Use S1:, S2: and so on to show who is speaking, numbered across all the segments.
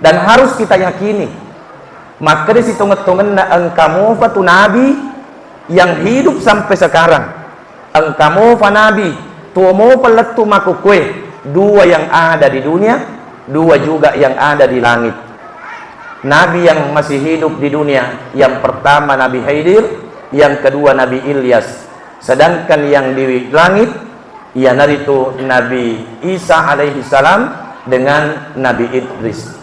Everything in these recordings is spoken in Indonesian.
S1: dan harus kita yakini. Maka di situ ngetungan na engkamu fatu nabi yang hidup sampai sekarang. Engkamu fa nabi, tuomo peletu makukwe, dua yang ada di dunia, dua juga yang ada di langit. Nabi yang masih hidup di dunia, yang pertama Nabi Khidir, yang kedua Nabi Ilyas. Sedangkan yang di langit, ya itu Nabi Isa alaihi salam dengan Nabi Idris.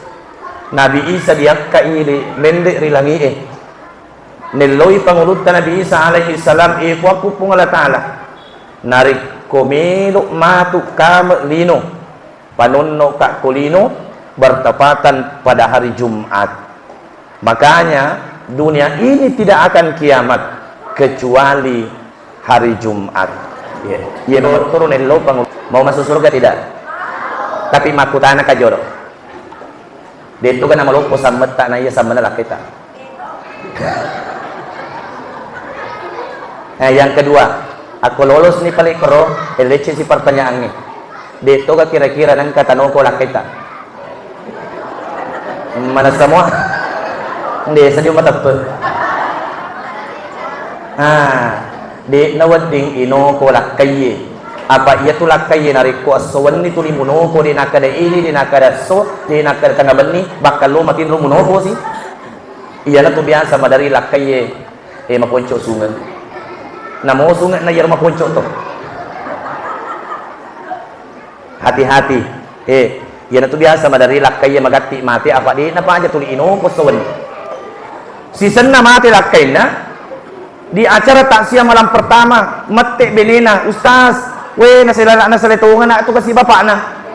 S1: Nabi Isa dia kaili mendek rilangi Neloi pangulutan Nabi Isa alaihi salam kuaku pung Allah Ta'ala narik komelo matu kam lino panonno kak kulino bertepatan pada hari Jumat. Makanya dunia ini tidak akan kiamat kecuali hari Jumat. Ya nomor turun Nello mau masuk surga tidak? Tapi makutana kajoro. Dito ka na maloko sa mata na iya sa manala kita. Yang kedua, aku lolos ni palikro, eleche si pertanyaan ni. Dito ka kira-kira ng katanong ko lang kita. Mana semua? Hindi, sa di matapot. Di nawading ino ko lakay. Apa iya tulak kay nariko asawan ni tulimuno ko di nakada ini di nakada so di nakada tangaban ni bakal lo matin lo muno ko si iya na to biasa madari lakay maponcho sungan namo sungan na yar maponcho to hati-hati iya na to biasa madari lakay magati mati apa di na pa aja tuli ino ko sawan season na mati lakay na di acara taksia malam pertama mate benena ustaz nasilala na sa letungan na ito kasi bapa na.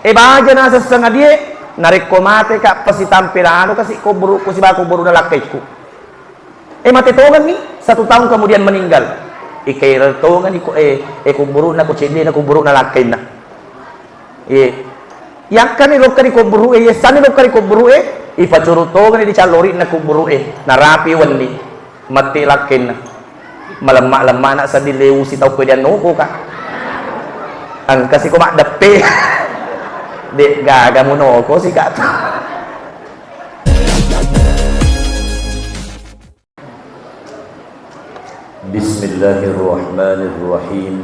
S1: Baja na sa sanga die, narikomate ka pasitampilano kasi kuburu ko si ba kuburu na lakay ko. Matitungan ni, 1 tahun kemudian meninggal. Ikay letungan iko kuburu na kutsindi na kuburu na lakay na. Yak kan ilok ka ni kuburu san ilok ka ni kuburu ipacurutogan ni calori na kuburu narapi wan ni mati lakay na. Malamma-lamma na sa dilew si tao pwede ko ka. Ang kasi kumakdapi di gagamuno ko si kato. Bismillahirrahmanirrahim.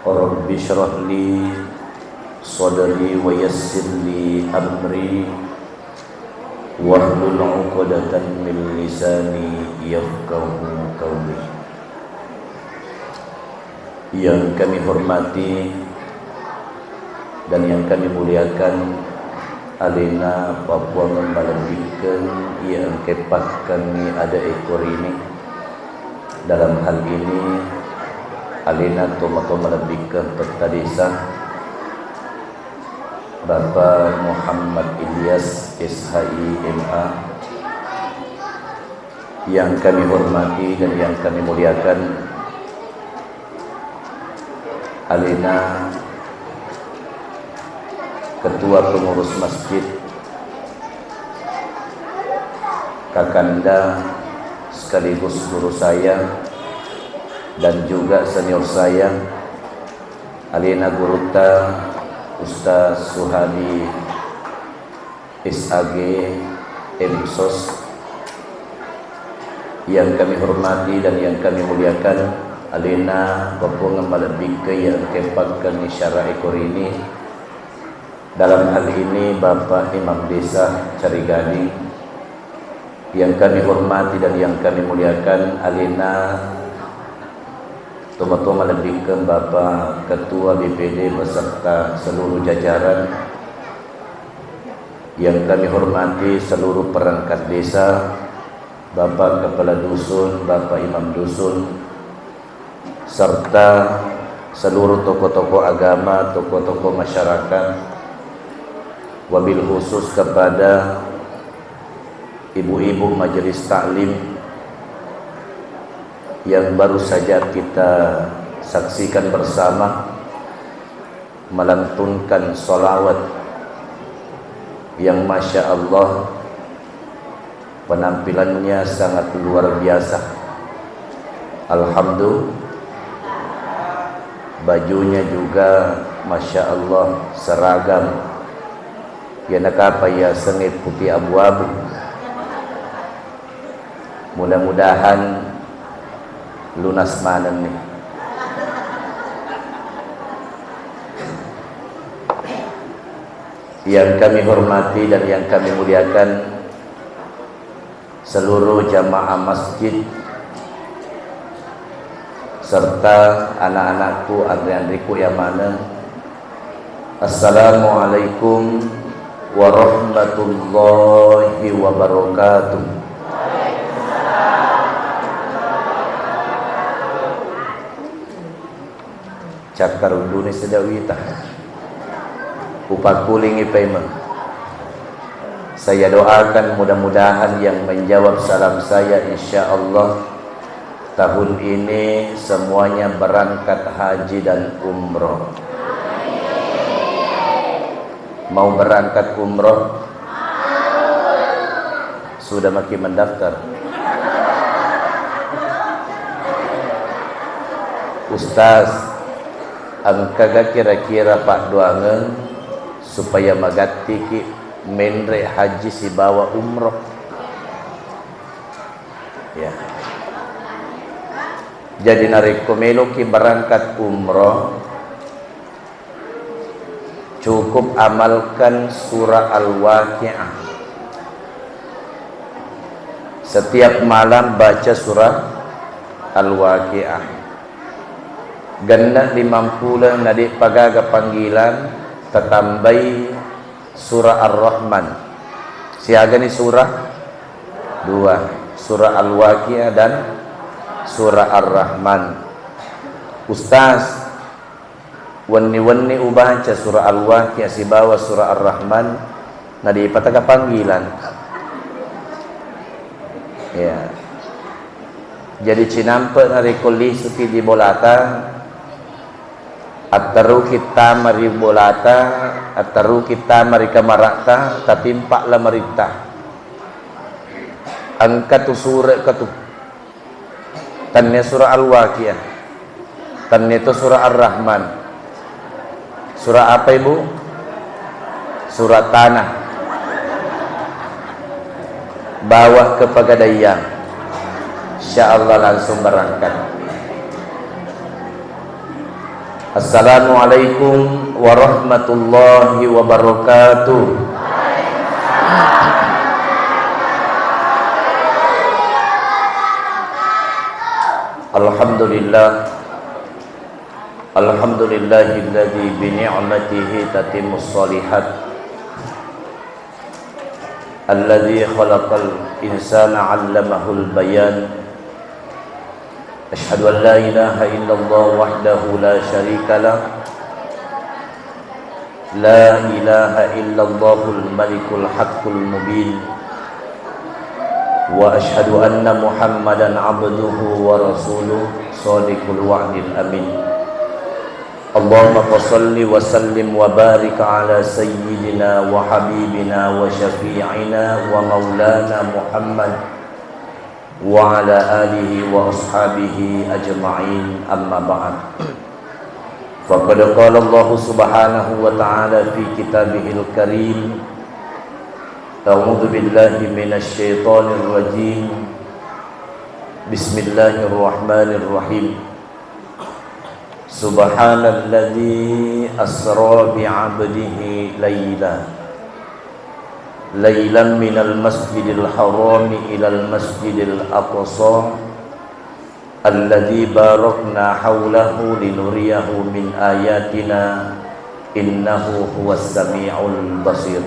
S1: Rabbi shrah li sadri wa yassir li amri wahlul 'uqdatan min lisani yafqahu qawli. Yang kami hormati dan yang kami muliakan Alena Papua membalandikan yang kepak kami ada ekor ini. Dalam hal ini Alena tomato melebihkan peta desa Bapak Muhammad Ilyas SHI MA yang kami hormati dan yang kami muliakan Alena Ketua Pengurus Masjid Kakanda sekaligus guru saya dan juga senior saya Alena Guruta Ustaz Suhadi SAG MSOS yang kami hormati dan yang kami muliakan Alena Bapungan Malabika yang kepakkan isyara ekor ini. Dalam hal ini Bapak Imam Desa Carigani yang kami hormati dan yang kami muliakan Alena Tomato Malabika Bapak Ketua BPD beserta seluruh jajaran yang kami hormati seluruh perangkat desa, Bapak Kepala Dusun, Bapak Imam Dusun, serta seluruh tokoh-tokoh agama, tokoh-tokoh masyarakat, wabil khusus kepada ibu-ibu majelis taklim yang baru saja kita saksikan bersama melantunkan sholawat yang Masya Allah penampilannya sangat luar biasa. Alhamdulillah, bajunya juga Masya Allah seragam ya nakapa ya sengit putih abu-abu. Mudah-mudahan lunas manen nih. Yang kami hormati dan yang kami muliakan seluruh jamaah masjid serta anak-anakku, andri-andriku yang mana. Assalamualaikum warahmatullahi wabarakatuh. Cakar unduni sedawita upakulingi payment. Saya doakan mudah-mudahan yang menjawab salam saya insyaallah tahun ini semuanya berangkat haji dan umroh. Mau berangkat umroh? Sudah makin mendaftar? Ustaz, angka kira-kira Pak Duangen supaya magati ki menre haji si bawa umroh. Ya. Jadi narekomeno ki berangkat umroh cukup amalkan surah Al-Waqi'ah. Setiap malam baca surah Al-Waqi'ah. Ganda 50 nadi pagaga panggilan tetambai surah Ar-Rahman. Siaga ni surah 2, surah Al-Waqi'ah dan surah Ar-Rahman. Ustaz, wani-wani ubaca surah Al-Waqi'ah si bawa surah Ar-Rahman nadi pataga panggilan. Ya. Jadi cinampe nari kuli suki di bolata ataru kita mari bolata ataru kita mari kamarata tatimpak la marita. Angkat tu surah katu tannya surah Al-Waqi'ah, tannya tu surah Ar-Rahman. Surah apa ibu? Surah Tanah. Bawa ke Pegadaian. InsyaAllah langsung berangkat. Assalamualaikum warahmatullahi wabarakatuh. Alhamdulillah. Alhamdulillahilladzi bi ni'matihi tatimmus shalihat. Alladzi khalaqal insana 'allamahul bayan. Asyhadu an la ilaha illallah wahdahu la syarikalah. La ilaha illallahul malikul haqqul mubin. Wa asyhadu anna Muhammadan 'abduhu wa rasuluh shadiqul wa'dil amin. Allahumma salli wa sallim wa barik ala sayyidina wa habibina wa syafi'ina wa maulana Muhammad wa ala alihi wa ashabihi ajma'in, amma ba'd. Faqad qala Allah subhanahu wa ta'ala fi kitabihil karim, a'udzu billahi minasy syaithanir rajim. Bismillahirrahmanirrahim. Subhanalladzi asra bi'abdihi laylan minal masjidil harami ilal masjidil aqsa alladzi barakna haulahu linuriyahu min ayatina innahu huwas sami'ul basir.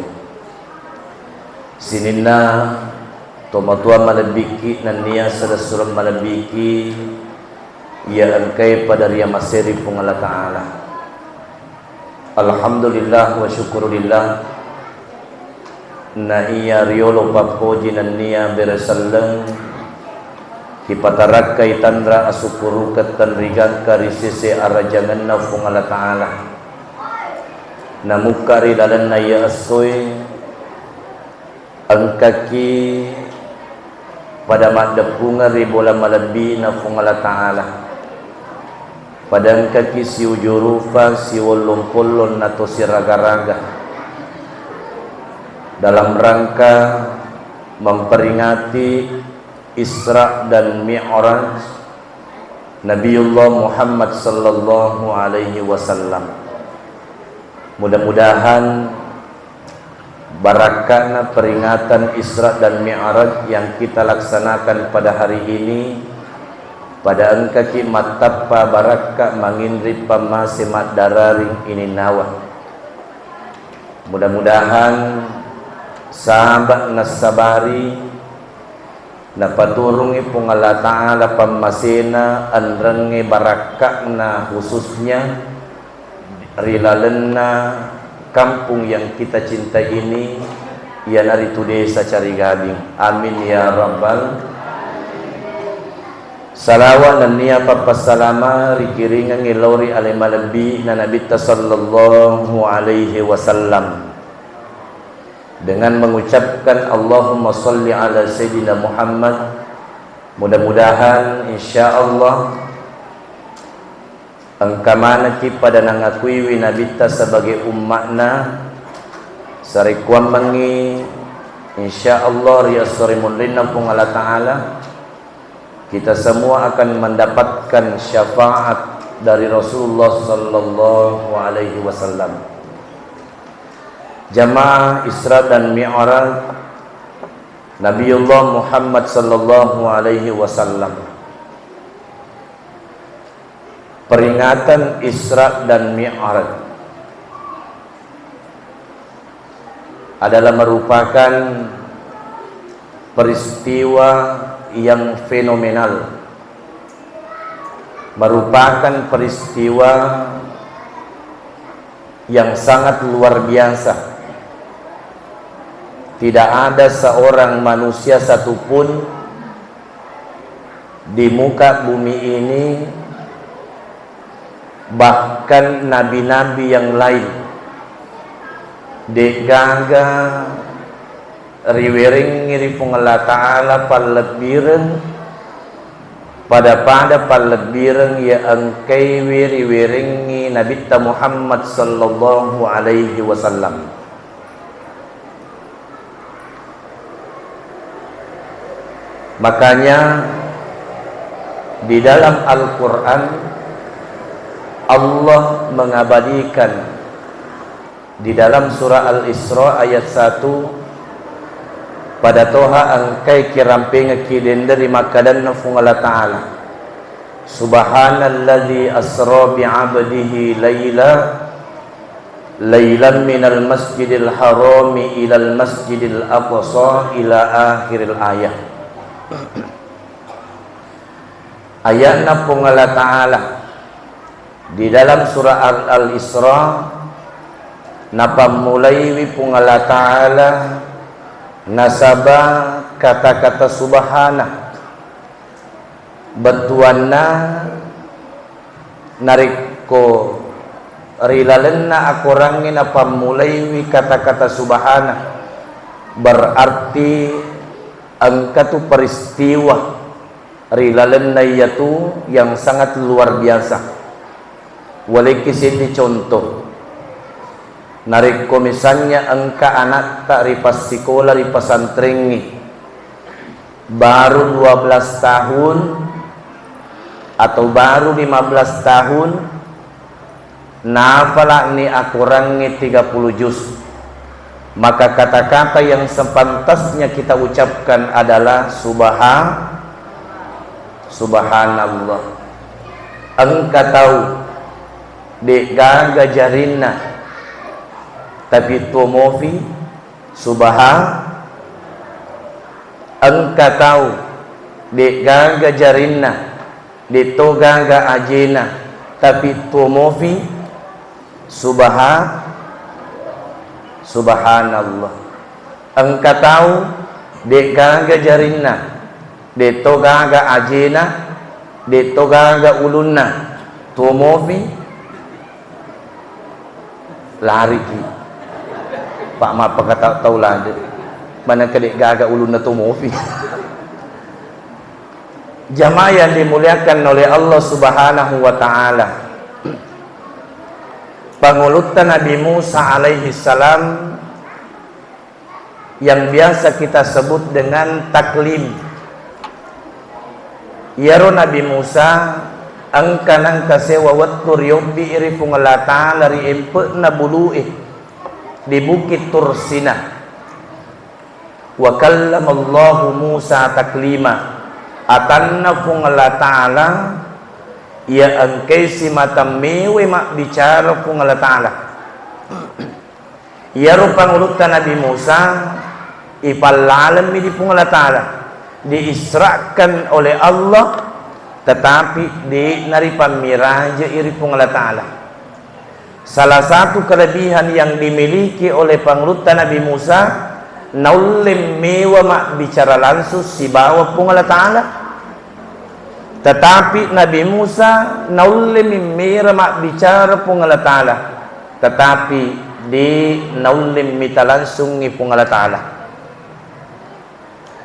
S1: Sininna tomatua malabiki nania sadasuram malabiki ya angkai pada ria maseri pungala ta'ala. Alhamdulillah wa syukurillah na iya riolo papoji na niya beresaleng hipatarak kay tandra asukuru katanrigan karisise arajangan na pungala ta'ala namukari dalan na iya asoy ang kaki pada madappunga ribola malabi na pungala ta'ala. Padang kaki si ujurufa si wolong kolon nato si raga-raga dalam rangka memperingati Isra dan Mi'raj Nabiullah Muhammad sallallahu alaihi wasallam. Mudah-mudahan barakahna peringatan Isra dan Mi'raj yang kita laksanakan pada hari ini, pada engkaki matapa barakah mangindri pamasimat dararing ini nawa. Mudah-mudahan sahabat nasabari napaturungi pung Allah Ta'ala pamasena anrengi barakahna khususnya rilalena kampung yang kita cintai ini, ya nari tu desa Cari Gading. Amin ya rabbal. Salawat dan niya papasalama rikiringan ngilori alimalabi na Nabi sallallahu alaihi wasallam dengan mengucapkan Allahumma salli ala Sayyidina Muhammad. Mudah-mudahan insyaallah angkamana ki pada nangakui winabita sebagai umatna sarikuan mangi insyaallah riyasorimun rinna pung Allah Ta'ala, kita semua akan mendapatkan syafaat dari Rasulullah sallallahu alaihi wasallam. Jamaah Isra dan Mi'raj Nabiullah Muhammad sallallahu alaihi wasallam. Peringatan Isra dan Mi'raj adalah merupakan peristiwa yang fenomenal, merupakan peristiwa yang sangat luar biasa. Tidak ada seorang manusia satupun di muka bumi ini, bahkan nabi-nabi yang lain, degaga riwering ngiri Allah Ta'ala palebiren pada palebiren ya angkai riweringi Nabi Muhammad sallallahu alaihi wasallam. Makanya di dalam Al-Quran Allah mengabadikan di dalam surah Al-Isra ayat 1 pada toha angkai kiramping kiden dari makadan nafung Allah Ta'ala. Subhanalladzi asra bi'abdihi laylan minal masjidil harami ilal masjidil aqsa ila akhiril ayat. Ayat nafung Allah Ta'ala di dalam surah Al-Isra napa mulai pung Allah Ta'ala nasabah kata-kata subhana betuanna nariko rilalenna akurangin apa mulai kata-kata subhana berarti angkatu peristiwa rilalenna yaitu yang sangat luar biasa. Walai kisiti contoh nariko misalnya engka anak tak ripas sekolah ripas santrengi baru 12 tahun atau baru 15 tahun nafala ni akurangi 30 juz, maka kata-kata yang sepantasnya kita ucapkan adalah subhanallah. Engka tahu dek gaga jarinna tapi tomofi engka tahu dek gaga jarinna dek to gaga ajena tapi tomofi subhanallah. Engka tahu dek gaga jarinna dek to gaga ajena dek to gaga ulunna tomofi lari ki pak ma pakata taulah mana kedek gaga ulun na tumofi. Jamaah yang dimuliakan oleh Allah Subhanahu wa Ta'ala, pangulutan Nabi Musa alaihi salam yang biasa kita sebut dengan taklim. Yaro Nabi Musa angkanang kasewa wattur yobbi iri pungalata lari empe na buluih di bukit Tursina. Wa kallamallahu Musa taklima. Atanna pungalata ala ya angkay si matamewe mak bicara pungalata ala. Yaro pangulutan Nabi Musa ipalalam di pungalata ala, diisrakan oleh Allah, tetapi di nari pamiraja iri pungalata ala. Salah satu kelebihan yang dimiliki oleh pangulutan Nabi Musa, naulim mewa mak bicara langsung si bawah pungalata ala. Tetapi Nabi Musa naulim mera mak bicara pungalata ala, tetapi di naulim mita langsung ni pungalata ala.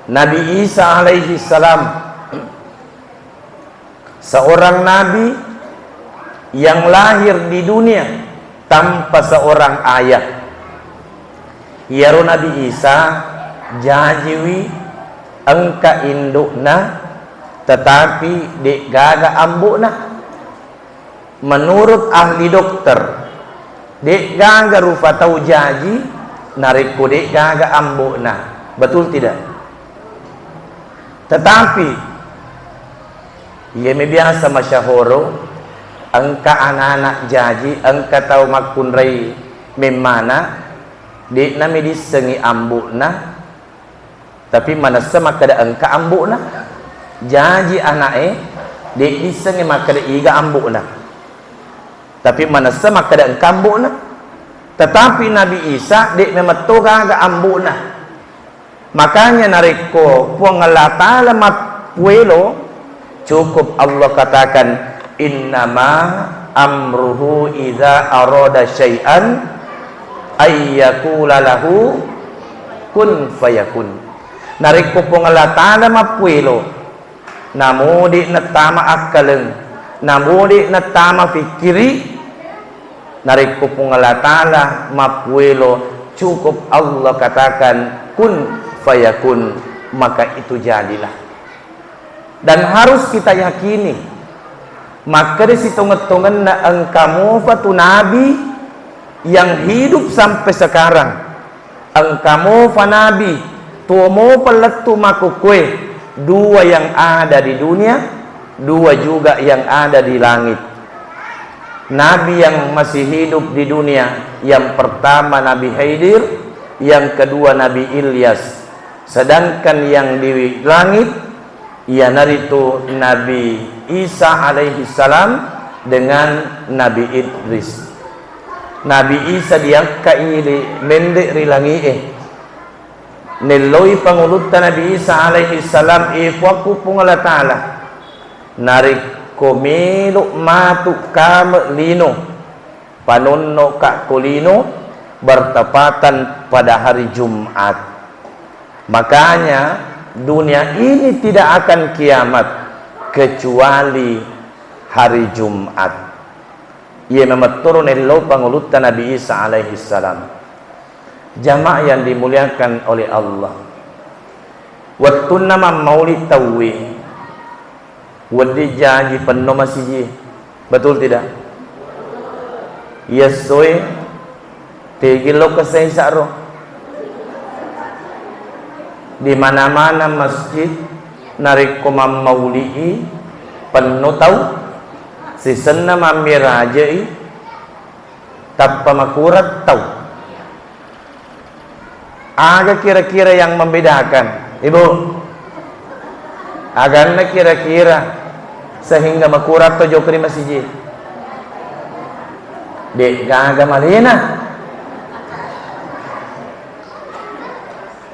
S1: Nabi Isa alaihi salam, seorang nabi yang lahir di dunia tanpa seorang ayah. Yaro Nabi Isa jajiwi engka indukna, tetapi dek gaga ambukna. Menurut ahli dokter, dek gaga rupa tahu jaji nariku dek gaga ambukna. Betul tidak? Tetapi ia biasa masyahoro angka anak-anak jaji angka tahu makunrai memana dek nami disengi ambukna, tapi mana semak ada angka ambukna jaji anak dek disengi maka ada iga ambukna, tapi mana semak ada angka ambukna. Tetapi Nabi Isa dek memang toga aga ambukna. Makanya nariko pungalata lamat puelo cukup Allah katakan innama amruhu idza arada syai'an ayyakula lahu kun fayakun. Nariko pungalata lamat puelo namudi natama akaleng, namudi natama fikiri, nariko pungalata lamat puelo cukup Allah katakan kun fayakun, maka itu jadilah. Dan harus kita yakini, maka disitungan-tungan na engkamu fatu nabi yang hidup sampai sekarang, engkamu fa nabi tuomo peletu makukwe, dua yang ada di dunia, dua juga yang ada di langit. Nabi yang masih hidup di dunia, yang pertama Nabi Khidir, yang kedua Nabi Ilyas. Sedangkan yang di langit ialah itu Nabi Isa alaihi salam dengan Nabi Idris. Nabi Isa dia kaili mendek rilangi neloi pangulutan Nabi Isa alaihi salam ifwaku pungala ta'ala narik komelo matu kam lino panonno kak kolino bertepatan pada hari Jumat. Makanya dunia ini tidak akan kiamat kecuali hari Jumat. Ia memang turun elo pangulutan Nabi Isa alaihi salam. Jamaah yang dimuliakan oleh Allah. Waktu nama maulid tawi, wadi janji penuh masih, betul tidak? Yes soy, tegilo kesai saro. Di mana-mana masjid narik komam maulii penuh tahu sisena mamirajai tanpa makurat tahu. Ada kira-kira yang membedakan, ibu? Agaknya kira-kira sehingga makurat to jokri masjid. Dek gaga malina.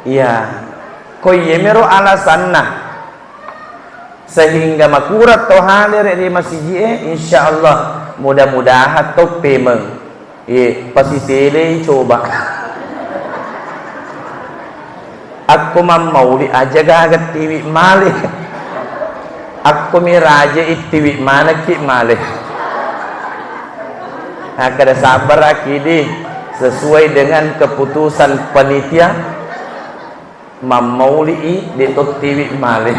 S1: Iya. Koyemero alasanna sehingga makurat to hadir di masjid insyaallah mudah-mudahan to pemeng pasti sele coba aku mau di aja gagat tiwi male aku miraja itiwi mana ki male kada sabar akidi sesuai dengan keputusan panitia mamauli di tiwi male.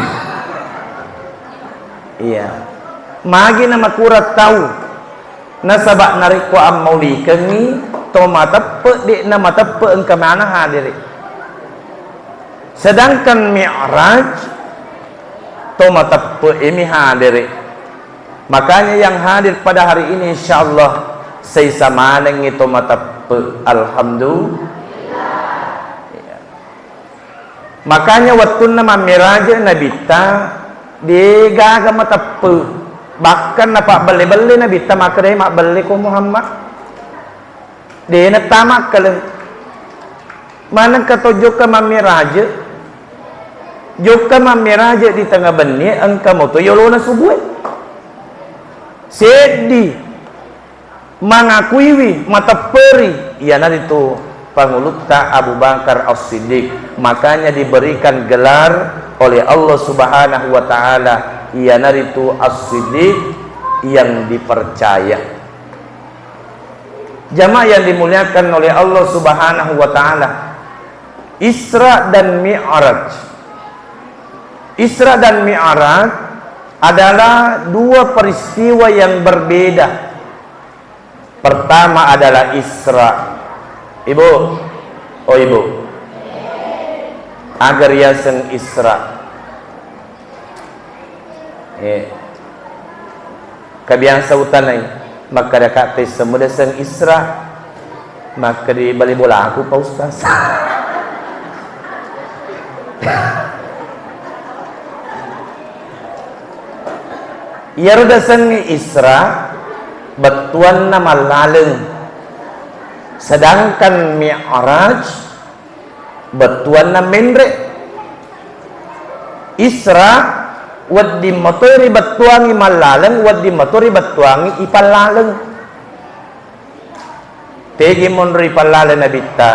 S1: Iya. Magi na makurat tahu nasabak narik ko am mauli kengi to matappe di na matappe ang kamana hadiri. Sedangkan Mi'raj to matappe ini hadiri. Makanya yang hadir pada hari ini insyaallah saya sama nang itu matappe alhamdulillah. Ya. Makanya waktu nama Mi'raj nabita di gaga matappe bahkan napa beli-beli nabi tamak deh mak beli ko Muhammad dia na tamak kale mana katojo ka mamiraja joka mamiraja di tengah beni engka mo to yolo na subuh sedi mangakui mataperi ya na itu pangulutta Abu Bakar As-Siddiq, makanya diberikan gelar oleh Allah Subhanahu wa taala ia naritu As-Siddiq yang dipercaya. Jamaah yang dimuliakan oleh Allah Subhanahu wa taala, Isra dan Mi'raj. Isra dan Mi'raj adalah dua peristiwa yang berbeda. Pertama adalah Isra. Ibu, oh ibu, agar yasen Isra. Kabiasa utanay maka dekat semua sang Isra maka di bali bola aku Pak Ustaz. Yarda sang Isra batuan nama laleng, sedangkan Mi'raj batuan nama mendre. Isra waddi motori batuangi malaleng, waddi motori batuangi ipalaleng. Tegi monri ipalaleng nabita.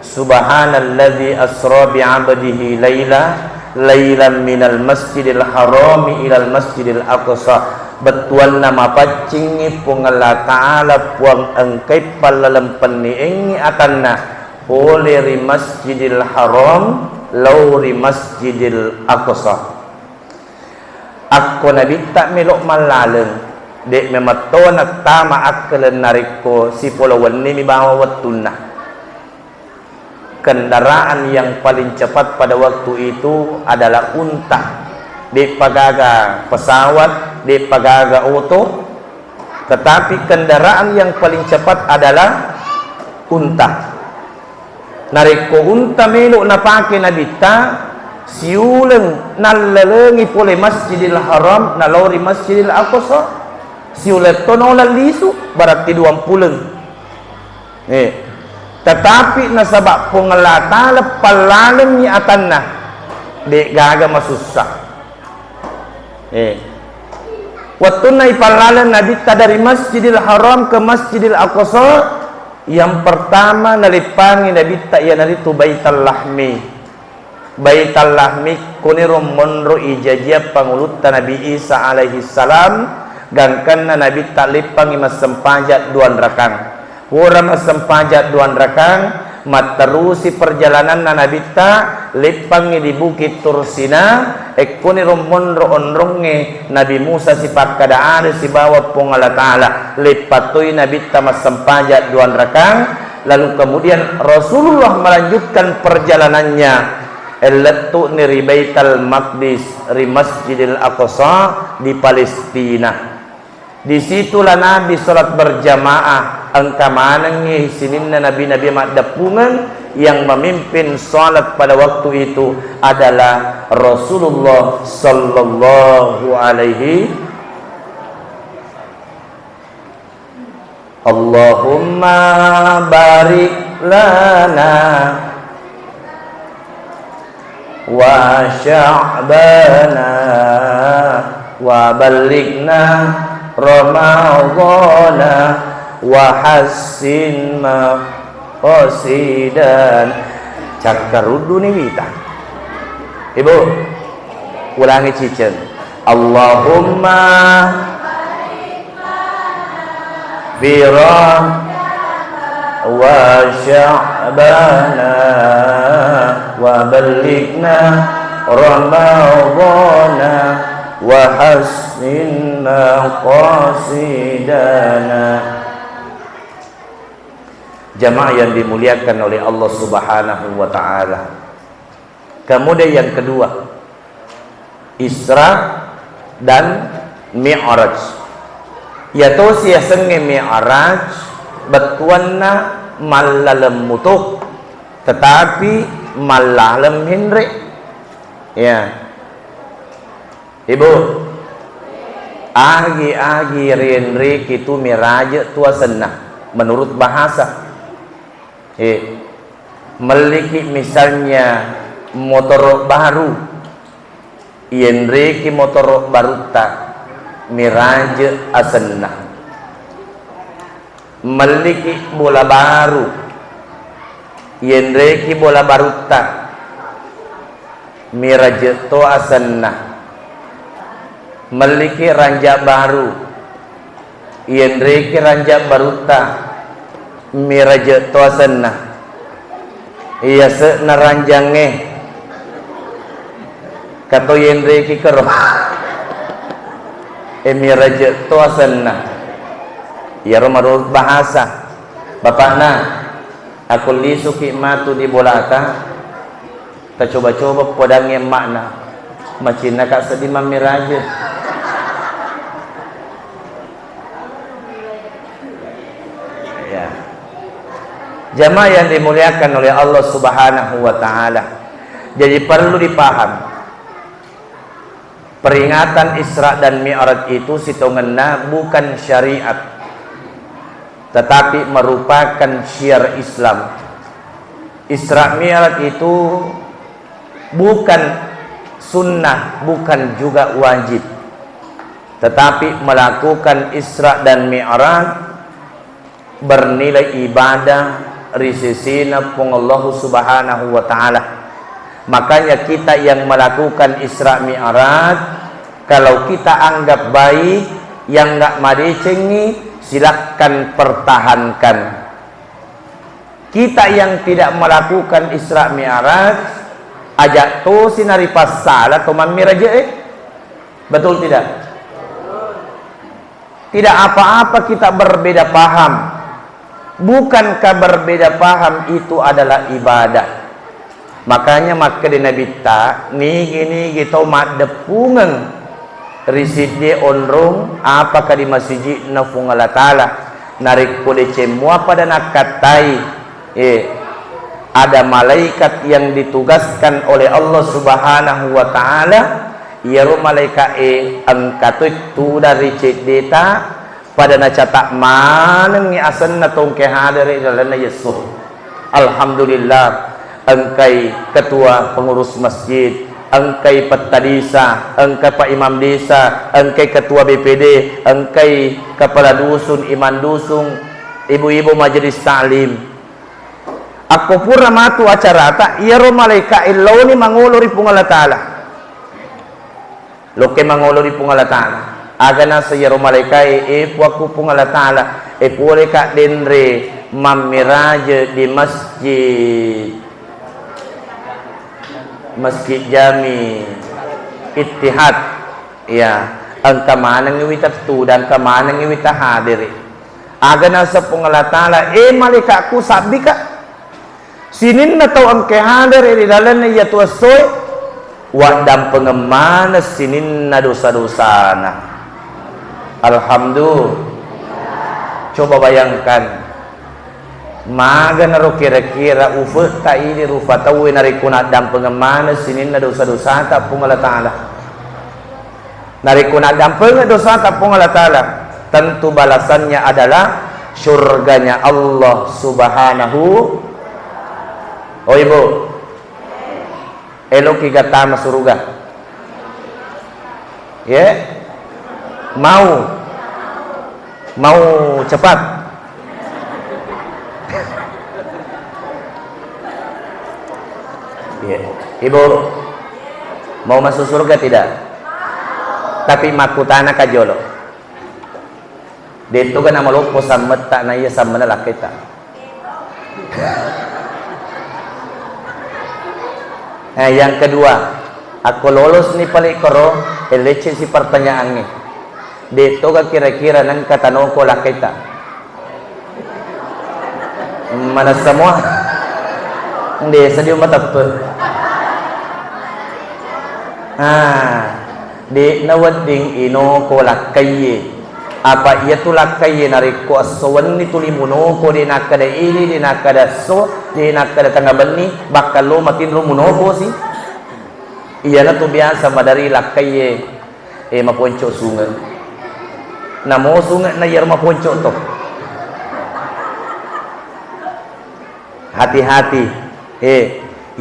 S1: Subhanalladzi asra bi'abdihi laylan minal masjidil harami ilal masjidil aqsa. Batuan nama pacingi pungala ta'ala puang engkai palalam peniingi atanna poleri masjidil haram lauri masjidil aqsa. Ako nabita melok malaleng dek mematon at tama akalen nariko si pulawan ni mibawa watuna. Kendaraan yang paling cepat pada waktu itu adalah unta. Dek pagaga pesawat, dek pagaga oto, tetapi kendaraan yang paling cepat adalah unta. Nariko unta melok napake nabita siulang nalalengi pole Masjidil Haram nalori Masjidil Aqsa siulat tonolan lisu berarti 20 tetapi nasabak pengelata lepalalem ni atanna dek gaga masusah waktu na ipalalan nabi dari Masjidil Haram ke Masjidil Aqsa yang pertama nalipangi nabi tak ya naritu Baitul Lahmi. Baitul Lahmi kunirum monro ijajia pangulutan Nabi Isa alaihi salam gangkan Nabi talipang masempajat duan rakang ura masempajat duan rakang materusi perjalanan Nabi ta lipangi di bukit Tursina kunirum monro onronge Nabi Musa si pakadaan si bawa pungala ta'ala lipatui Nabi ta masempajat duan rakang lalu kemudian Rasulullah melanjutkan perjalanannya Elatu niri Baitul Maqdis ri Masjidil Aqsa di Palestina. Disitulah Nabi salat berjamaah angka manangi sininna nabi-nabi makdapungan yang memimpin salat pada waktu itu adalah Rasulullah sallallahu alaihi Allahumma barik lana wa sya'bana wa balighna ramadhana wa hassin maqasidan. Cakarudu ni wita ibu ulangi cicen Allahumma firah wa sya'bana wa ballighna ramadhana wa hassinna qasidana. Jamaah yang dimuliakan oleh Allah Subhanahu wa taala. Kemudian yang kedua, Isra dan Mi'raj. Yaitu sia senge Mi'raj betuanna malalem mutuk tetapi malalem hindri. Ya. Ibu, agi renri kitu Mi'raj tua senah menurut bahasa. Memiliki misalnya motor baru, yenre ki motor baru tak Miraj asenna. Memiliki bola baru, yenre ki bola baru tak Miraj to asenna. Memiliki ranjak baru, yenre ki ranjak baru tak Miraj to asenna. Iya se naranjange kato yenre ki kero Miraj to asenna. Ya menurut bahasa bapakna aku lisuki matu di bolata ta coba-coba podangnya makna macina kak sedih Miraj. Ya. Jamaah yang dimuliakan oleh Allah Subhanahu wa taala. Jadi perlu dipaham. Peringatan Isra dan Mi'raj itu sitongenna bukan syariat, tetapi merupakan syiar Islam. Isra Mi'raj itu bukan sunnah, bukan juga wajib, tetapi melakukan Isra dan Mi'raj bernilai ibadah risisina pung Allah Subhanahu wa taala. Makanya kita yang melakukan Isra Mi'raj, kalau kita anggap baik, yang enggak madicengi silakan pertahankan. Kita yang tidak melakukan Isra Mi'raj ajak tu sinari pasala tu Miraj betul tidak? Tidak apa-apa kita berbeda paham. Bukankah berbeda paham itu adalah ibadah? Makanya maka di Nabi ta ni gitu mak depungan riside onrong apakah di masjid na fungala taala narik kode cemua pada nakatai ada malaikat yang ditugaskan oleh Allah Subhanahu wa taala ya malaikat angkatut tu dari cedeta pada nacatak maneng ni asan na tongke hadari dalam Yesus. Alhamdulillah engkai ketua pengurus masjid, engkai peta desa, engkai pak imam desa, engkai ketua BPD, engkai kepala dusun, iman dusun, ibu-ibu majelis taklim. Aku pura matu acara tak iya ro malaika illau ni manguluri pungala taala. Loke manguluri pungala taala. Agana saya ro malaika puaku pungala taala pule ka denre Miraj di Masjid Jami Ittihad ya angka manang iwita tu dan ka manang iwita hadiri agana sa pungala taala malika ku sabi ka sinin na tau ang hadir di dalam ya tu soy wadam pengemana sinin na dosa-dosana. Alhamdulillah. Coba bayangkan maga naro kira-kira ufut ta ini rufa tawi nari kuna dam pengemana sinin na dosa-dosa ta pungala taala. Nari kuna dam dosa ta pungala taala. Tentu balasannya adalah surganya Allah Subhanahu. Oh ibu, elok kita masuk surga. Ya, mau cepat. Ya, ibu mau masuk surga tidak? Tapi makutana kajolo. Dito ka na malukpo sa mata na iya sa manalak kita. Yang kedua, aku lolos ni palikoro, eleche si pertanyaan ni. Dito ka kira-kira nang katanong ko lakita. Mana semua? Hindi, sa diyo matapos. Di nawading ino ko lakay. Apa iya tu lakay nariko asawan ni tulimuno ko di nakada ili, di nakada so, di nakada tangaban ni, bakal lo matin rumuno ko si. Iya na tu biasa madari lakay maponco sungan. Namo sungan na yar maponco to. Hati-hati.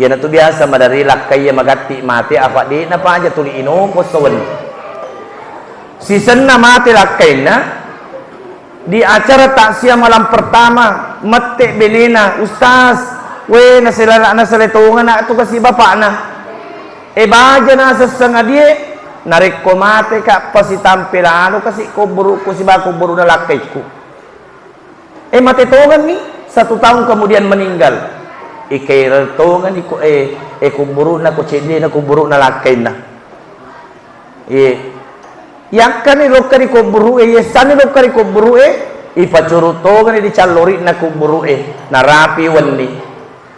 S1: Yan na to biasa madari lakay magati mati apa di na pa aja tuli ino ko sawan. Season na mati lakay na di acara taksia malam pertama mati benena ustaz we nasalitungan na ito kasi bapa na baja na sa sangadie nariko mati ka pasitampilano kasi kuburu ko si ba kuburu na lakay ko matitungan ni 1 tahun kemudian meninggal ikairatungan iko kuburu na ko chindi na kuburu na lakay na yakkan ilokari kuburu yesan ilokari kuburu ipacurutogan di calori na kuburu narapi wandi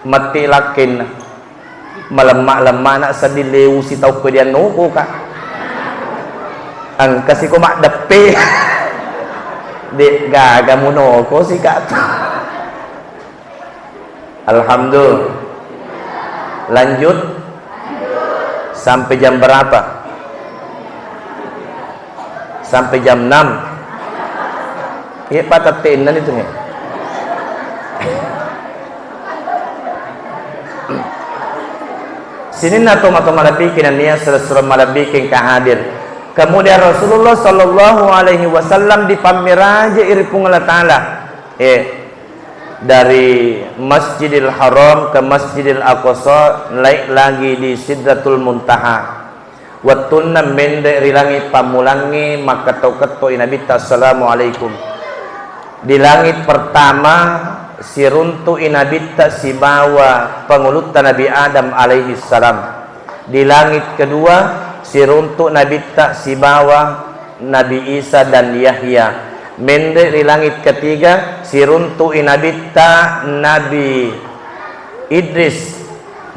S1: mati lakin na malam-malam na sa dilew si tau ko diyan nuko ka ang kasi ko makdape di gagamuno ko si ka alhamdulillah lanjut sampai jam berapa? Sampai jam 6 patatin na nito sini na malabikin niya surah malabikin kahadir kemudian Rasulullah sallallahu alaihi wasallam di pamiraja iripung Allah Ta'ala dari Masjidil Haram ke Masjidil Aqsa naik lagi di Sidratul Muntaha wattunna mende rilangi pamulangi maka tauketo inabita assalamualaikum di langit pertama si runtu inabita si bawa pengulutan Nabi Adam alaihi salam di langit kedua si runtu nabita si bawa Nabi Isa dan Yahya mende di langit ketiga si runtu inabita Nabi Idris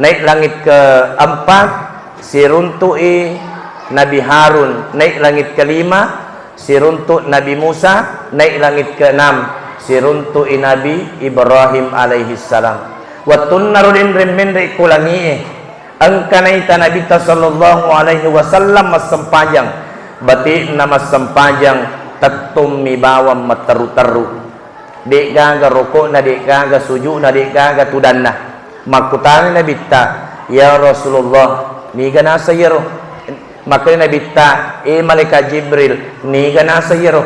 S1: naik langit keempat si runtui Nabi Harun naik langit kelima si runtu Nabi Musa naik langit keenam si runtui Nabi Ibrahim alaihi salam wattun narudin remende kulangi angkanaita Nabi sallallahu alaihi wasallam masempajang bati nama sempajang tatum mibawam materu-teru dek gaga rokok na dek gaga sujud na dek gaga tudanna makutani Nabi ta ya Rasulullah ni gana sayero makanya Nabi ta malaikat Jibril ni gana sayero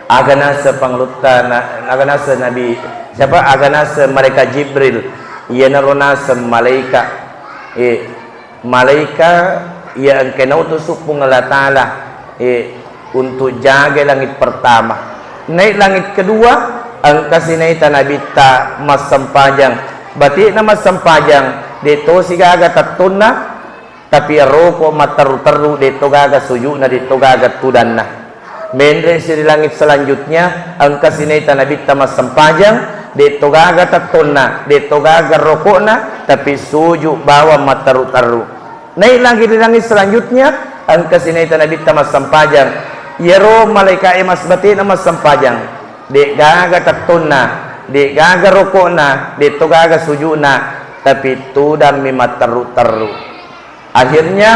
S1: agana sa pangluta agana sa Nabi siapa agana sa malaikat Jibril ia narona sa malaikat malaikat ia ang kinautusok pong Allah Ta'ala untuk jaga langit pertama naik langit kedua ang kasinaita Nabi ta mas sempajang bati na mas sempajang dito si gaga tatun na tapi roko materu-teru dito gaga suju na dito gaga tudan na mendre si langit selanjutnya ang kasinita Nabi tamas sempajang dito gaga tatun na dito gaga roko na tapi suju bawa materu-teru naik lagi di langit selanjutnya ang kasinita Nabi tamas sempajang yero malaikat mas bati na mas sempajang di gaga tatun na di gaga roko na dito gaga suju na tapi tudan mima teru-teru akhirnya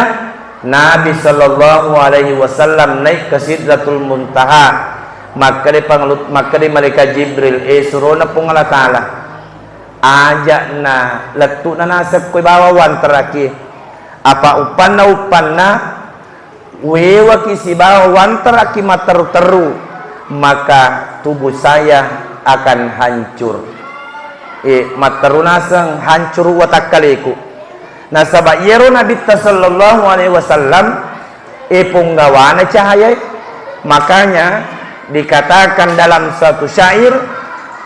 S1: Nabi sallallahu alaihi wasallam naik ke Sidratul Muntaha maka di malaikat Jibril suruh na pong Allah Ta'ala ajak na letu na nasab ko'y bawawan teraki apa upan na wewa kisi bawawan teraki materu-teru maka tubuh saya akan hancur materunasang hancur watakaliku nasaba yero Nabi sallallahu alaihi wasallam punggawana cahaya makanya dikatakan dalam satu syair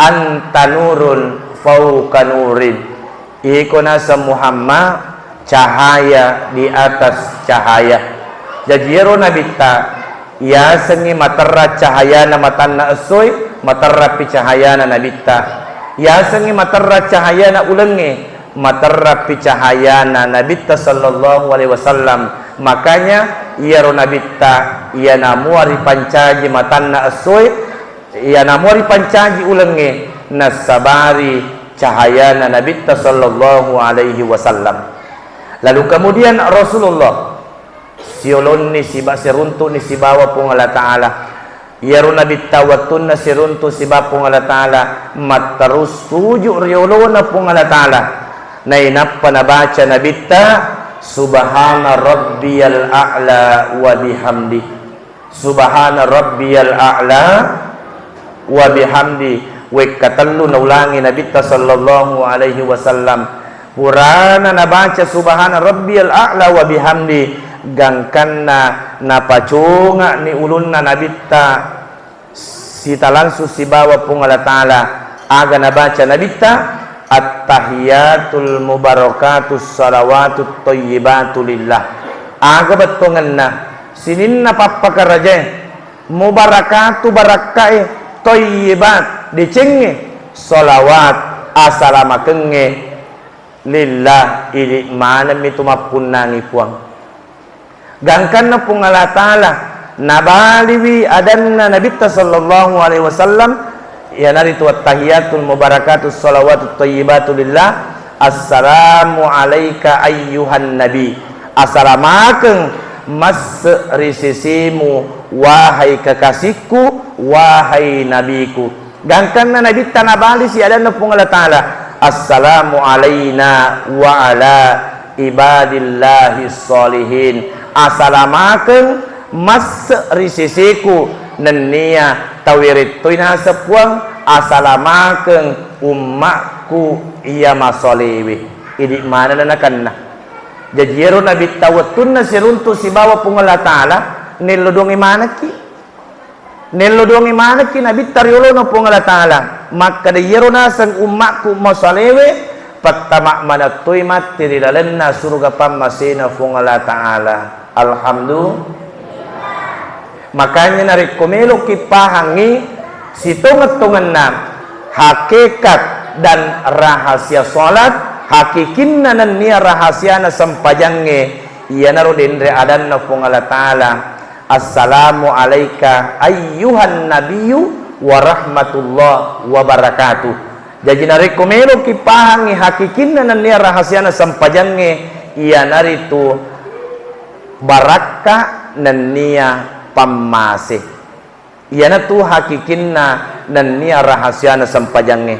S1: antanurun fauqa nurin iko nasa Muhammad cahaya di atas cahaya. Jajiro nabita ya sengi matarra cahaya na matanna asoy matarra pi cahaya na nabita ya sengi matarra cahaya na ulenge matarra pi cahaya na nabita sallallahu alaihi wasallam. Makanya ia nabita ia namuari pancaji matanna asoy ia namuari pancaji ulenge nasabari cahaya na nabita sallallahu alaihi wasallam. Lalu kemudian Rasulullah siolon ni siba seruntu ni sibawa pung Allah Ta'ala yaru nabi tawatun na seruntu siba pung Allah Ta'ala matarus tuju riolo na pung Allah Ta'ala na inapa na baca nabita subhana rabbiyal a'la wa bihamdi subhana rabbiyal a'la wa bihamdi wek katallu na ulangi nabita sallallahu alaihi wasallam purana na baca subhana rabbiyal a'la wa bihamdi gangkan na pacunga ni ulun na nabita sita langsung si bawa pung Allah Ta'ala aga na baca nabita at-tahiyatul mubarakatus salawatut tayyibatu lillah aga batungan na sinin na papakaraje mubarakatu barakai tayyibat dicenge salawat asalamakenge lillah ili mana mitu mapunangi puang gangkan na pung Allah Ta'ala nabaliwi adanna nabita sallallahu alaihi wasallam ya naritu at-tahiyatul mubarakatus salawatut tayyibatu lillah assalamu alayka ayyuhan nabi assalamakeng mas risisimu wahai kekasihku wahai nabiku gangkan na nabita nabali si adanna pung Allah Ta'ala assalamu alayna wa ala ibadillahi sholihin asalamakeng mas risisiku nenia tawirit tuina sepuang asalamakeng ummakku iya masolewi idi mana na kanna jajiro nabi tawatun na siruntu si bawa pung Allah Ta'ala nilodongi mana ki nabi tariolo na pung Allah Ta'ala maka dayiro na sang ummakku masolewi pattamak manatoy matirilalan na surga pamasina pung Allah Ta'ala. Alhamdulillah. Makanya narik kumelo kipahangi situngat-tungan na hakikat dan rahasia salat hakikinna nan niya rahasia na sampajangge iya narudin re adan na pung Allah Ta'ala assalamu alayka ayyuhan nabiyyu wa rahmatullah wa barakatuh. Jadi narik kumelo kipahangi hakikinna nan niya rahasia na sampajangge iya naritu baraka nan niya pamase iyana tu hakikinna nan niya rahasia na sampajangge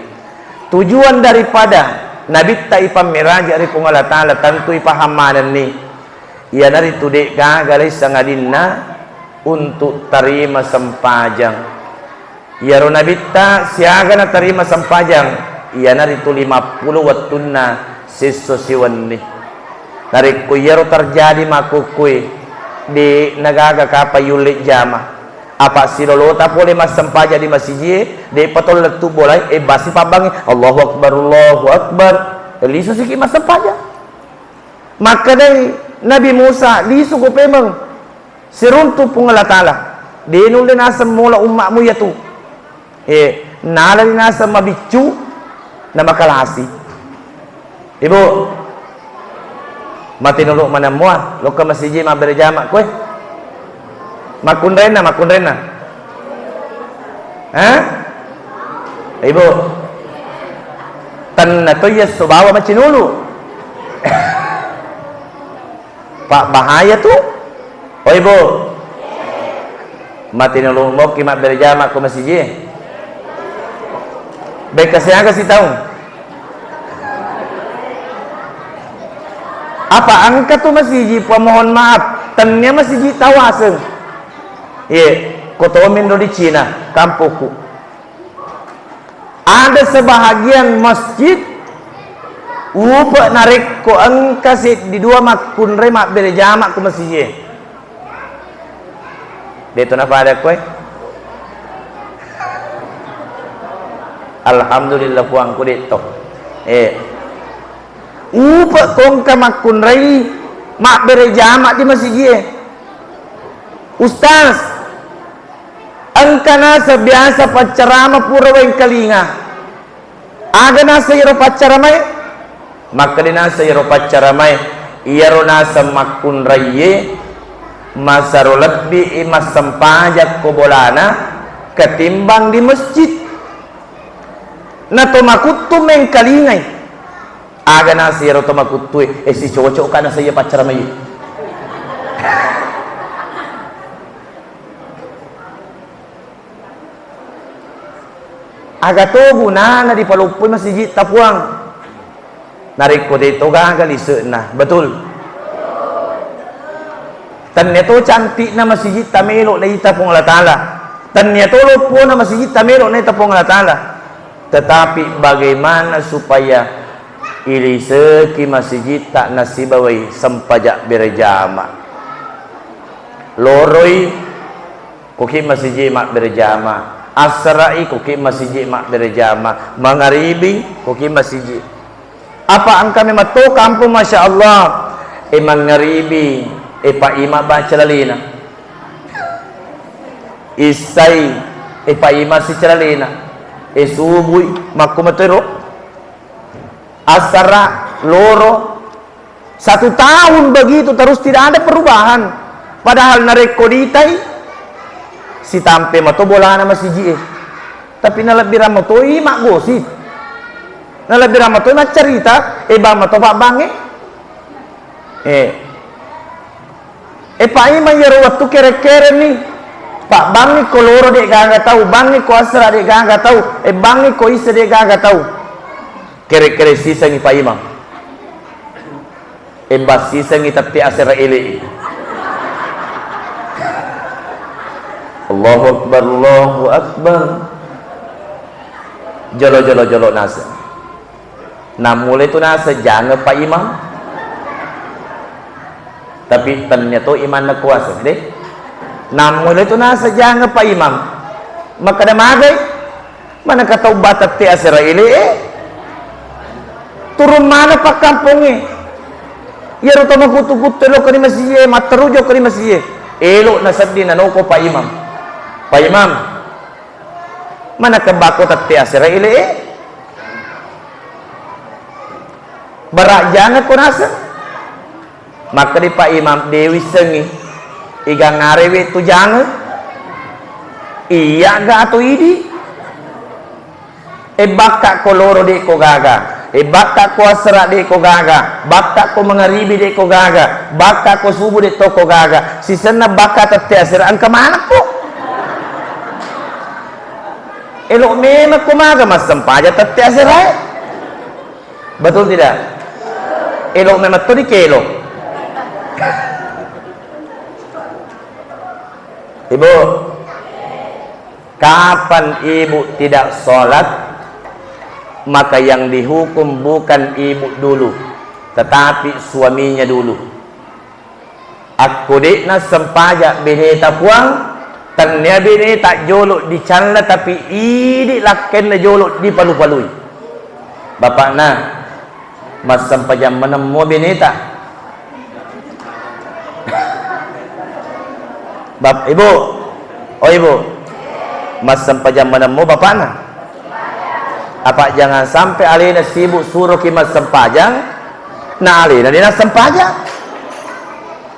S1: tujuan daripada nabi ta ipamiraji ari pung Allah Ta'ala tantu ipahamanan ni iyana ritu dek galis sangadinna untuk tarima sampajang iyaro nabi ta siaga na tarima sampajang iyana ritu 50 wattunna siso siwan ni narik kuyero terjadi makukui di nagaga kapayulit jama apa silolota pole mas sempaja di masjid di patol letu bolai basi pabangi Allahu akbar lisu siki mas sempaja maka dari Nabi Musa lisu ko pemang siruntu pung Allah Ta'ala dinulin asam mula umakmu ya tu nalalin asam mabicu na makalasi ibu matinulok mana mua lo ka masjid ma berjama kowe makunrena ibu tan na to yes subawa macinulu pak bahaya tu oh ibu matinulok mo ki ma berjama ko masjid baik kasih si tahu apa angka tu masjid mohon maaf tannya masjid tawasen kotomin do di Cina kampungku ada sebahagian masjid upa narik ko ang kasi di dua makun mak berjamak ko masjid dito na pada ko alhamdulillah puang ko dito upa kong kamakun rai mak berjamaah di masjid. Ustaz, angka nasa biasa pacarama pura wain kalinga. Aga nasa iro pacaramay, maka di nasa iro pacaramay, iro nasa makun rai masaro lebih imas sempajak kobolana ketimbang di masjid. Na tumakutu meng kalingay. Aga na siya tumakutu si cocok ka na sa iya pacaramay. Aga to na di palupoy masjid tapuang. Narik ko dito gagalisa na. Betul. Tanya to cantik na masjid tamelo na itapong Allah Ta'ala. Tanya to lupo na masjid tamelo na itapong Allah Ta'ala. Tetapi bagaimana supaya iliseki masjid tak nasibawai sempajak berjamaah. Loroi kuki masjid mak berjamaah. Asrai kuki masjid mak berjamaah. Mangaribi kuki masjid. Apa angka memang to kampung Masya Allah. Mangaribi Pak Ima baca lalina. Isai Pak Ima si celalina. Subuh makumatero. Asara loro 1 tahun begitu terus tidak ada perubahan. Padahal narekoditai si tampe mato bolana masjid. Tapi nalabira mato mak gosip. Nalabira mato mak cerita bang mato pak bange. Pak Ima yaro waktu kere-kere nih. Pak bang ni ko loro dek gak tahu, bang ni ko asra dek gak tahu, bang ni ko isa dek gak tahu. Kere-kere sisa ni Pak Imam. Bas sisa ni tapi asra ele. Allahu Akbar, Allahu Akbar. Jolo nasa. Nah mulai tu nasa jangan Pak Imam. Tapi ternyata iman na kuasa deh. Namun itu nasa jangan Pak Imam. Maka dah magai mana kata batat ti asira ili turun mana pak kampungnya. Ya rutama kutu-kutu lo kani masjid materujo kani masjid. Elok nasabdi nanoko Pak Imam. Pak Imam mana kebako tati asira ili barak jangan ko nasa. Maka di Pak Imam Dewi sengi iga ngarewe tu jangan iya gak atau idi bakak ko loro de ko gaga bakak ko asra de ko gaga bakak ko mangaribi de ko gaga bakak ko subuh de to ko gaga sisena bakak tete asra ang kamana po elok memang kumaga mas sempaja tete asra betul tidak elok memang to di kelo. Ibu, kapan ibu tidak sholat, maka yang dihukum bukan ibu dulu, tetapi suaminya dulu. Aku dikna sempajak bineta puang, tanya bineta jolok di canla tapi idik laken na jolok di palu-palui. Bapak na, mas sempajak menemu bineta. Ibu, oh ibu, mas sempajang menemu bapak na. Apa jangan sampai alina sibuk suruh kimas sempajang, na alina dina sempajang.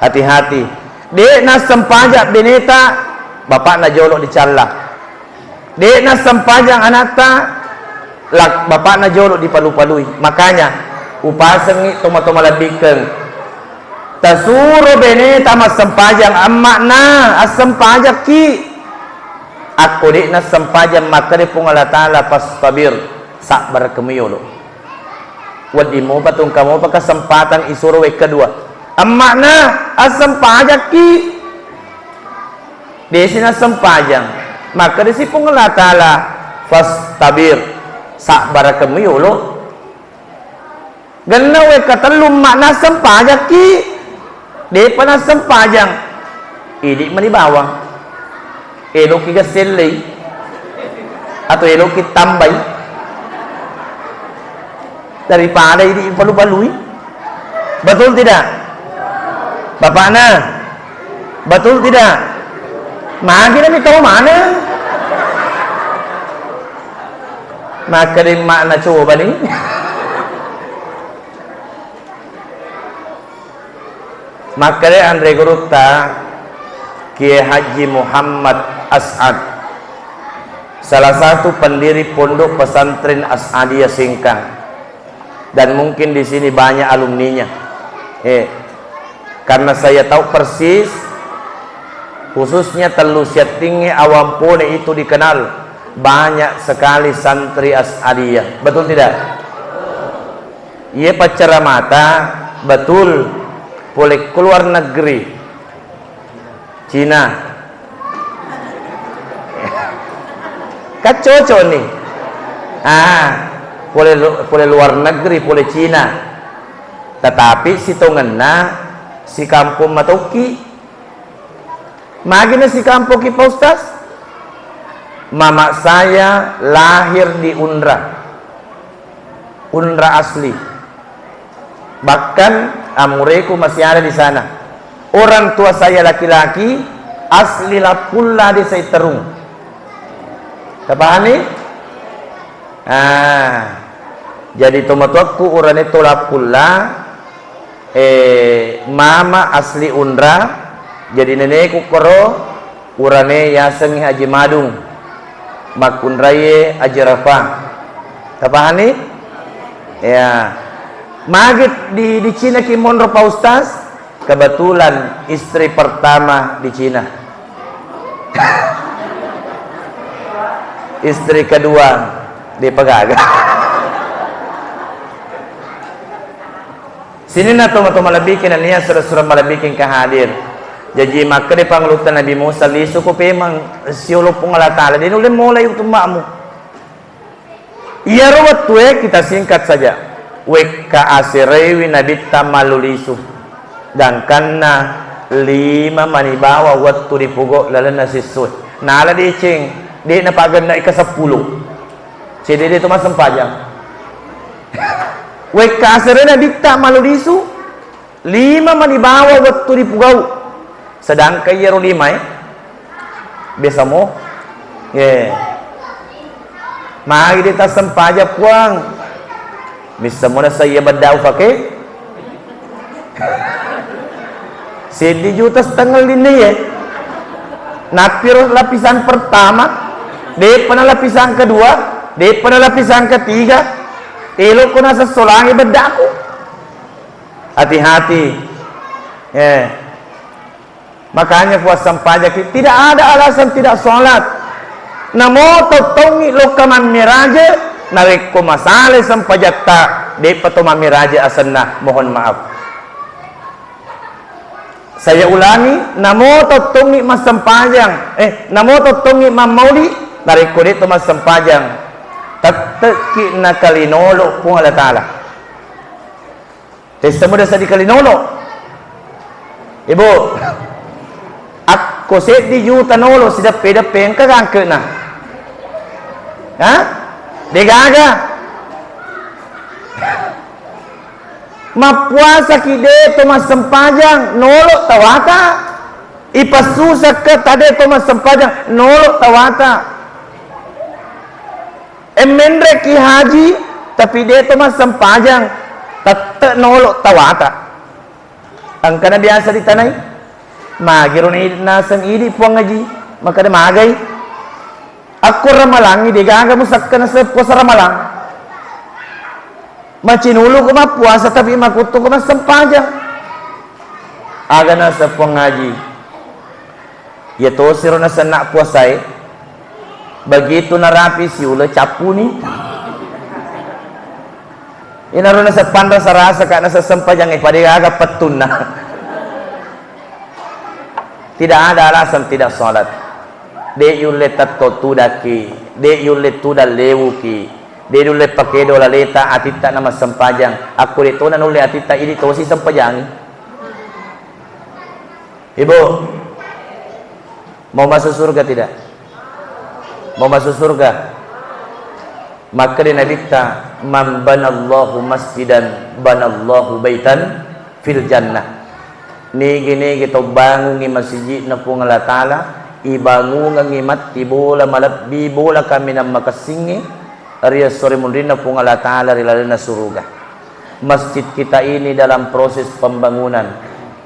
S1: Hati-hati. Dek na sempajang bineta, bapak na jolok di calla. Dek na sempajang anakta, lak bapak na jolok di palu-palui. Makanya upaseng itu toma-toma labikeng. Tasuro beneta mas sempajang amma na asam pajak ki aku di na sempajang maka di pung Allah Ta'ala pas tabir sabar kemiyolo wadi mo patung kamu pa kesempatan isuro wek kedua amma na asam pajak ki di sini sempajang maka di si pung Allah Ta'ala pas tabir sabar kemiyolo ganna wek katelum makna sempajak ki dia pernah sempajang idik mani bawang elok kita selai atau elok kita tambah daripada idik palu-palui Betul tidak? Bapaknya? Betul tidak? Magi nabi tahu mana? Maka di makna coba nih. Maka di Andre Gurukta Kiai Haji Muhammad As'ad, salah satu pendiri pondok pesantren As'adiyah Singkang, dan mungkin di sini banyak alumninya. Karena saya tahu persis, khususnya Telu Tinggi Awam Pone itu dikenal banyak sekali santri As'adiyah. Betul tidak? Ia pacara mata, betul, boleh keluar negeri, Cina. Kan cocok nih. Boleh luar negeri, boleh Cina. Tetapi si tongena si kampung Matoki. Magina si kampung ki Pak Ustaz. Mama saya lahir di Unra asli. Bahkan amureku masih ada di sana. Orang tua saya laki-laki asli Lapulla di Saiterung. Pahami? Jadi tomatuaku orang itu Lapulla, mama asli Unra. Jadi nenekku koro urane Yasengi Haji Madung, Makunraye Haji Rafa. Pahami? Ya. Magit di Cina Kimonro Pak Ustaz, kebetulan istri pertama di Cina. Istri kedua di Pegaga. Sini na toma malabikin na niya surah-surah malabikin kahadir. Jadi maka di panglutan Nabi Musa lisu ko pemang siulo pong alatala. Di nulim mulai yung tumamu. Iya rawat tuwe kita singkat saja. Weka asirewi nabita malulisu. Dan karena 5 manibawa waktu dipugo lalana sisut. Nala di cing, di napaganda ika-10. Jadi itu mas sempajang. Weka asirewi nabita malulisu. 5 manibawa waktu dipugo. Sedangkan yero 5 Biasa mo. Mari kita sempaja puang. Bisa muna saya badaw pakai 7 juta setengah ini napir lapisan pertama, depan lapisan kedua, depan lapisan ketiga, elo ko nasa solangi bedaku. Hati-hati. Makanya puasa pajak tidak ada alasan tidak sholat. Namo totongi lokaman miraja narik ko masale sampajak ta de patoma miraja asanna, mohon maaf. Saya ulangi, namo totongi mas sampajang, namo totongi mamauli narik ko dito mas sampajang tateki na kalinolo kung alatala. Testa mo sa di kalinolo. Ibu, ako set di juta nolo sida peda pen kagangke na. Degaga mapuasa kide to masempajang nolo tawata ipasusa ke tade to masempajang nolo tawata emendre ki haji tapi de to masempajang tatte nolo tawata ang kana biasa di tanay magiron nasan idi puang ngaji maka de magay. Aku ramalangi degaga musakka na sa puasa ramalang. Macinulo ko puasa tapi makuto ko sempajang. Aga na sa pangaji. Yato siro na sa nak puasay. Begitu narapi siula capu ni. Inaro na sa panda sa rasa ka na sa sempajang padigaga patun na. Tidak ada alasan tidak salat. De yulle tatto tudaki, de yulle tuda lewuki, de yulle pakedo la leta atita nama sempajang. Aku dito na nulle atita ini tosi sempajang. Ibu, mau masuk surga tidak? Mau masuk surga? Maka di Nabi ta man banallahu masjidan banallahu baitan fil jannah. Nigi to bangun ngi masjid na po nga latala, ibangun ngi mat tibola malabbi bola kami na makasingi, ariya sore mundrin na po nga latala rilala na suruga. Masjid kita ini dalam proses pembangunan.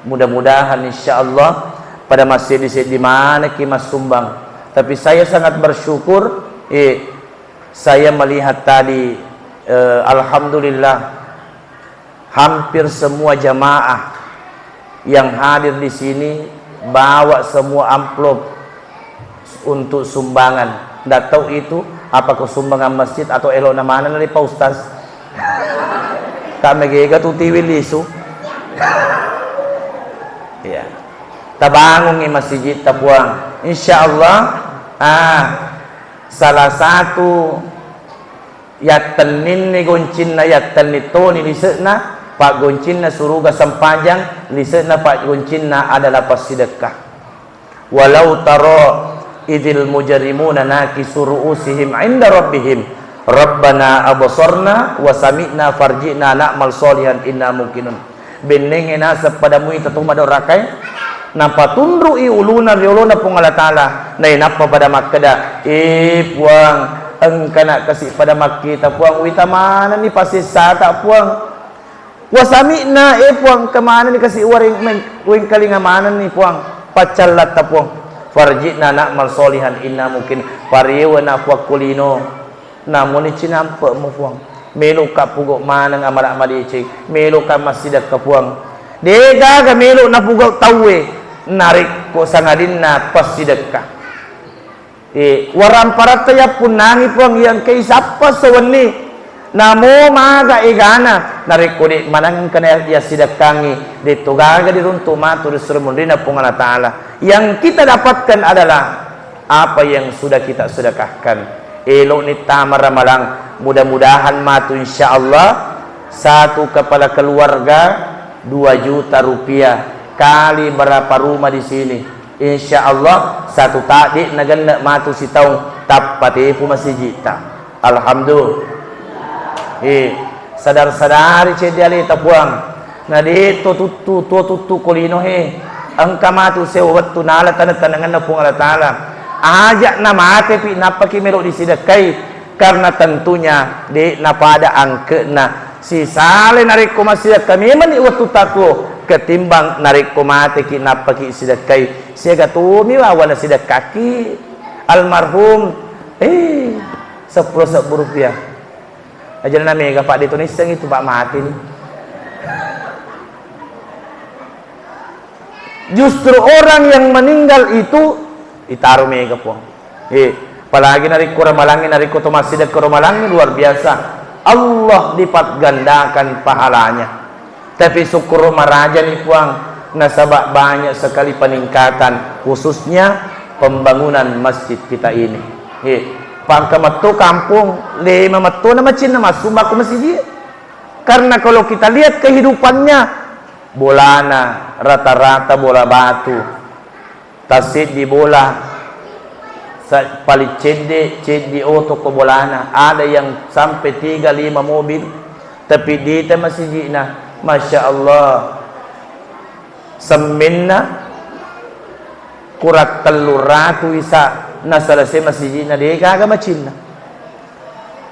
S1: Mudah-mudahan insyaallah pada masjid di mana kita sumbang. Tapi saya sangat bersyukur, saya melihat tadi, alhamdulillah hampir semua jamaah yang hadir di sini bawa semua amplop untuk sumbangan. Nggak tahu itu apakah sumbangan masjid atau elok namanya dari Pak Ustaz. Kami gega tuh tiwil isu. Ya. Tabangun di masjid tabuang. Insyaallah salah satu yatten ni goncin na yatten itu ni lisekna Pak goncin na suruga sampajang lisekna Pak goncin na adalah pasidekah. Walau taro idil mujrimuna nakisu ru'usihim 'inda rabbihim rabbana absarna wa sami'na farji'na na'mal sholihan inna mungkinun. Benengena sapadamu itu madораkai nampa tundru i uluna riuluna pungala taala nay napa pada makkada puang engkana kasih pada makkita puang wita mana ni pasti sata puang wasami'na puang kemana ni kasih waring kalinga mana ni puang pacalat ta puang farji'na na'mal sholihan inna mungkin pariwa na puak kulino namun ni cinampa mo puang melo ka pugok manang amara madici melo ka masjidak ka puang dega ga melo na pugok tawe narik ko sangadin na pasidekah waram parataya pun nangi puang yang kay sapa sawani namo maga igana narik ko di manang kana ya sidakangi dito gaga di runtu matur surmundina pung Allah taala. Yang kita dapatkan adalah apa yang sudah kita sedekahkan. Elok ni tamar ramalang, mudah-mudahan matu insyaallah satu kepala keluarga 2 juta rupiah kali berapa rumah di sini. Insyaallah satu tadik naganda matu si taong tapati pu masjid ta. Alhamdulillah. Sadar-sadari cediali tapuang. Na dito tutu kulino ang kamatu sewat tunala tanangan na pung Allah taala. Ajak na mate pi napakimero di sidakai karena tentunya di napada angke na si sale narik ko masjid kami man iwatu tako ketimbang narik ko mate ki napaki sidakai siaga tumi wawana sidakaki almarhum 10 rupiah aja na mega Pak dito ni itu Pak mati nih. Justru orang yang meninggal itu ditaruh mega puang. Apalagi narik ko ramalangi narik ko masjid ko ramalangi luar biasa. Allah lipat gandakan pahalanya. Tapi syukur maraja nih puang nasabak banyak sekali peningkatan khususnya pembangunan masjid kita ini. Pangkamatto kampung 5 matto na macin na masumba ko masjid. Karena kalau kita lihat kehidupannya bolana rata-rata bola batu. Tasid di bola palit cedi oto ko bolana ada yang sampai 3-5 mobil tapi dita masjidna Masya Allah seminna kurat 300 isa na selesai masjidna dia kagak macin na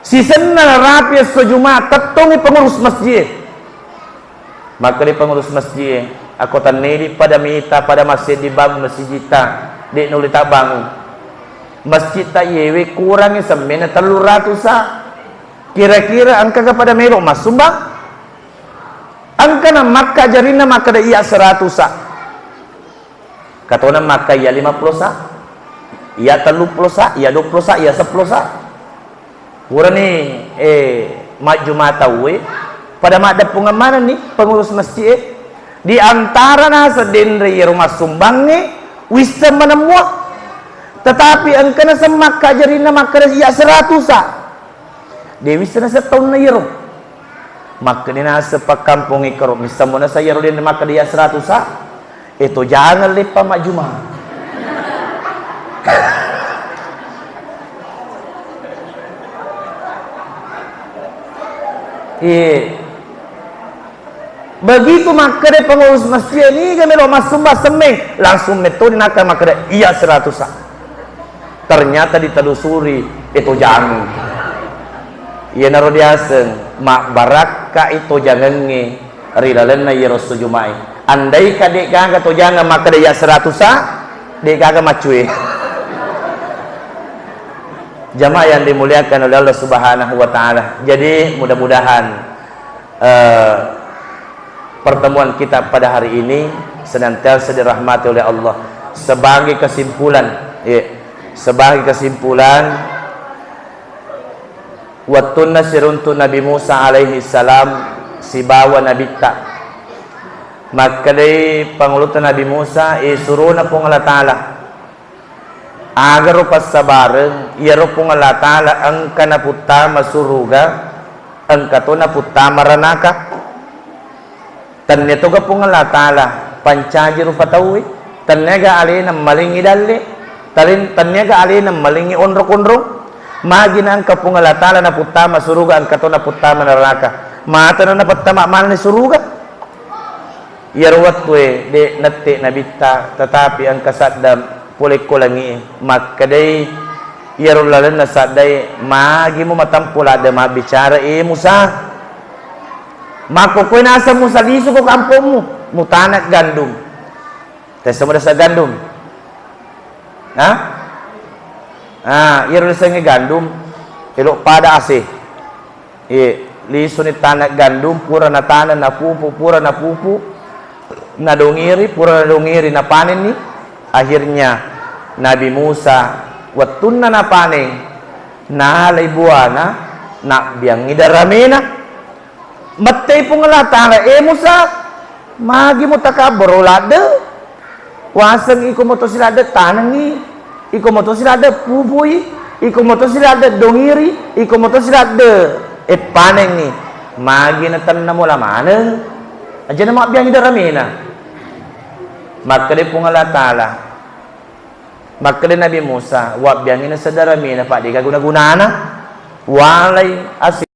S1: sisen na rapi sejuma tatongi pengurus masjid maka di pengurus masjid aku tanili pada mita pada masjid dibangun masjid kita di nuli tak bangun masjid tak yewe kurangnya semennya 300 sa kira-kira angka kepada melo mas sumbang angka na maka jarina maka da iya 100 sa katona maka iya 50 sa iya 30 sa iya 20 sa iya 10 sa kurang nih maju mata we pada mak pengamanan nih pengurus masjid di antara nasa denre rumah sumbang nih wisam menemuak tetapi angka nasa maka jarina maka iya 100 sa dewi sana setahun na yero maka di nasa pagkampung ikaro misam mo na sa yero din maka dia 100 sa ito jangan lepa majuma Begitu makade pengurus masjid ni kami lo masumba semeng langsung metode nak makade iya 100 sak. Ternyata ditelusuri itu jangan. Ia naro diaseng mak baraka itu jangan nge rilalena ya rasul jumai. Andai kadek gaga to jangan makade iya 100 sak, dek gaga macue. Jamaah yang dimuliakan oleh Allah Subhanahu wa taala. Jadi mudah-mudahan pertemuan kita pada hari ini senantiasa dirahmati oleh Allah. Sebagai kesimpulan, wattuna siruntu Nabi Musa alaihi salam sibawa Nabi ta. Maka dari pangulutan Nabi Musa suruna pong Allah Ta'ala agar rupas sabareng iya pong Allah Ta'ala angka na puta masuruga angka to na puta maranaka. Tanya to pong Allah Ta'ala pancaji rupatawi tanyaga alina malingi dalle tanyaga alina malingi onrok-onrok magina ang kapong Allah Ta'ala na puta masuruga ang kato na puta manaraka mata na napatama man ni suruga yarwat we de natti nabita tetapi ang kasadam pulik ko langi makkaday yarulalan na saday magi mo matampula da mabicara Musa makukoy nasa mo sa liso ko kampo mo mutanak gandum tesa mo sa gandum irul sa nga gandum ilo pada ase liso ni tanak gandum pura na tanan na pupu pura na pupu na dungiri pura na dungiri na panen ni akhirnya Nabi Musa watun na panen na halay buwana na biyang idaramena matay pong Allah Ta'ala Musa magi mo takaborolade wasang iko mo to silada tanangi iko mo to silada pupuy iko mo to silada dongiri iko mo to silada paneng ni magi na tanan mo lamanang aja na makbiyang idaramena makade pong Allah Ta'ala makade Nabi Musa wabiyang ina sa daramena pa di ka guna-gunana walay asin